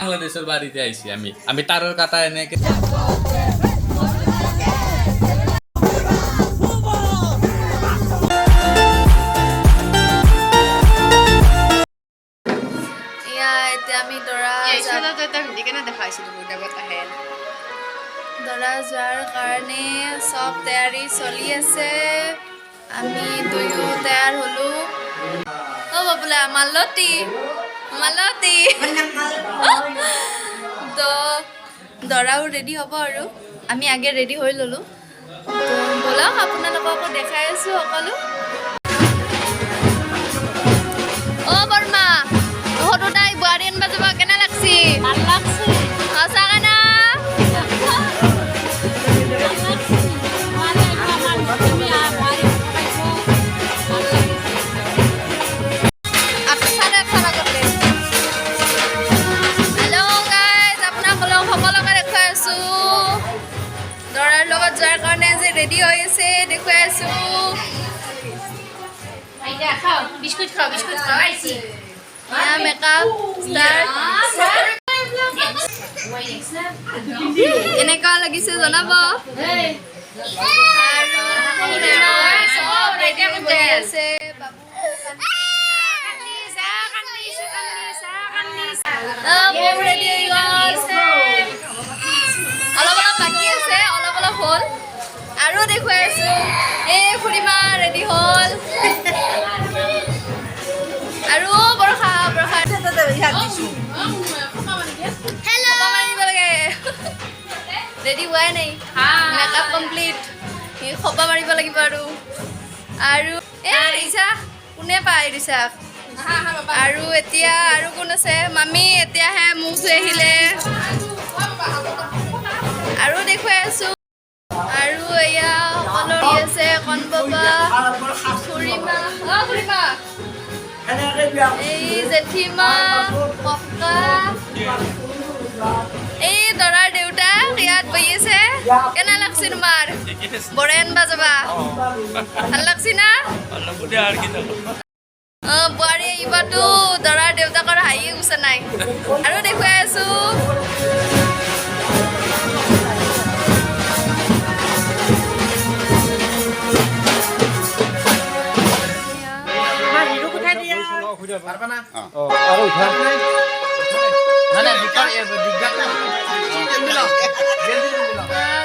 বাংলাদেশেৰ বাড়িতে আইছি আমি তাৰেৰ কাটা এনেকে আমি দৰা যোৱাৰ কাৰণে চব তৈয়াৰী চলি আছে আমি দুয়ো তৈয়াৰ হলো অ বাবুলা মালতী তো দৰাও ৰেডি হ'ব আৰু আমি আগে ৰেডি হৈ ল'লো ব'লক আপোনালোককো দেখাই আছোঁ সকলো অ বৰ্মা সৰু তাই বোৱাৰী আনিব যাব কেনে লাগছি ভাল লাগছি সঁচাকে না দৰাৰ লগত যোৱাৰ কাৰণে যে ৰেডি হৈ আছে দেখুৱাই আছো মেকআপ কেনেকুৱা লাগিছে জনাব আছে হ'ল আৰু দেখুৱাই আছো এই খুৰীমা ৰেডি হ'ল আৰু বৰষা হেল্ল' মাৰিব লাগে ৰেডি হোৱাই নাই মেকআপ কমপ্লিট খোপা মাৰিব লাগিব আৰু এই ৰিচা কোনে পায় ৰিচাক আৰু এতিয়া আৰু কোন আছে মামী এতিয়াহে মোক থৈ আহিলে আৰু দেখুৱাই আছো আৰু এয়া সকলো আছে কণ বাবা খুৰীমা এই জেঠীমা ককা এই দৰাৰ দেউতাক ইয়াত বহি আছে কেনে লাগছি তোমাৰ বৰে আনবা যাবা ভাল লাগছি না বোৱাৰী আহিবাতো দৰাৰ দেউতাকৰ হাঁহিয়ে গুচা নাই আৰু দেখুৱাই আছো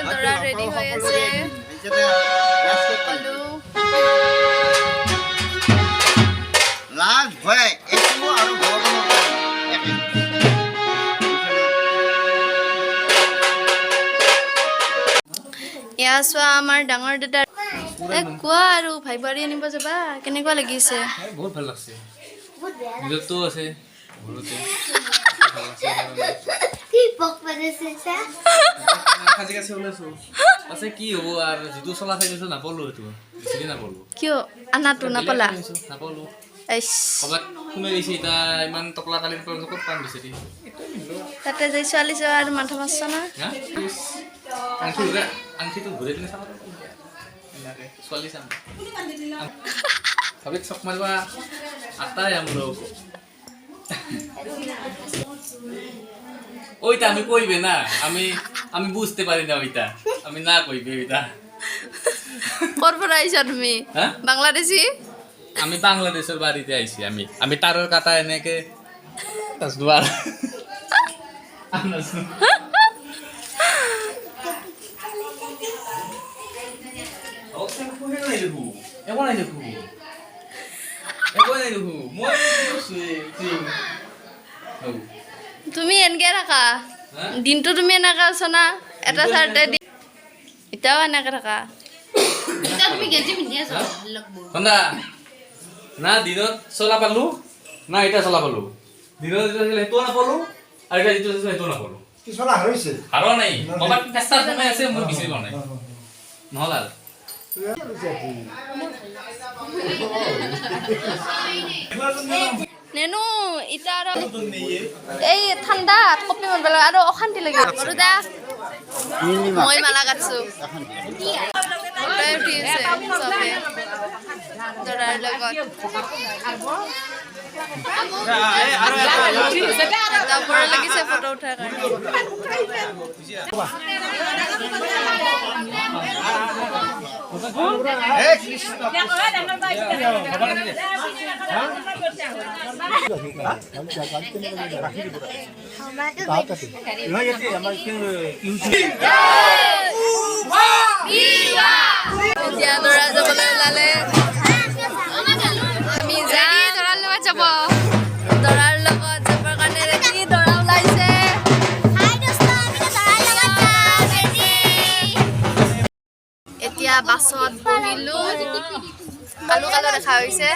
দৰা ৰেডি হৈ আছে এয়া চোৱা আমাৰ ডাঙৰ দাদা কোৱা আৰু ভাই বোৱাৰী আনিব যাবা কেনেকুৱা লাগিছে বহুত ভাল লাগছে নিজতো আছে ঘৰতে আছে কি হ'ব আৰু যিটো চলা খাইছো নাপালো এইটো বেছি নাপালো কিয় আনাটো নাপালা নাপালো ক'ৰবাত সোমাই গৈছে এতিয়া ইমান টকলা কালিৰ পৰা ক'ত পাম বিচাৰি তাতে যাই ছোৱালী যোৱা আৰু মাথা মাৰছ না আংঠিটো ঘূৰাই কিনে চাব ছোৱালী চাম ভাবি চক মাৰিবা আটাই আমরা ওইটা আমি কইবে না আমি বুঝতে পারি না ওইটা আমি না কইবে ওইটা করপর আইছো তুমি বাংলাদেশি আমি বাংলাদেশের বাড়িতে আইছি আমি তারের কাটা এনেকে তাসদুয়ার আনাস ওকে কোনে নাই দেখু এমন নাই দেখু তুমি এনেকে থাকা দিনটো তুমি এনেকে আছো না এটা চাৰ্টে দি এতিয়াও এনেকে থাকা তুমি গেঞ্জি পিন্ধি আছা না দিনত চলা পালো না এটা চলা পালো দিনত সেইটো নাপালো আৰু এটা যিটো সেইটো নাপালো কি চলা হৈছে হাৰো নাই কবাত পেস্তাৰ সময় আছে মই বিচাৰি পোৱা নাই নহ'ল নেনু ইটা এই ঠাণ্ডা কপি মাৰিব লাগে আৰু অশান্তি লাগে বৰুদা মই মালা কাটছো উঠাই উঠিছে চবে দৰাৰ লগত এটা বৰ লাগিছে ফটো উঠাৰ কাৰণে এতিয়া দৰা যাবলৈ ওলালে আমি দৰাৰ লগত যাব দৰাৰ লগত যাবৰ কাৰণে ৰেডি দৰা ওলাইছে এতিয়া বাছত বহিলো কালো কালো দেখা হৈছে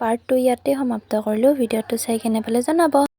পাৰ্টটো ইয়াতে সমাপ্ত কৰিলোঁ ভিডিঅ'টো চাই কেনে পালে জনাব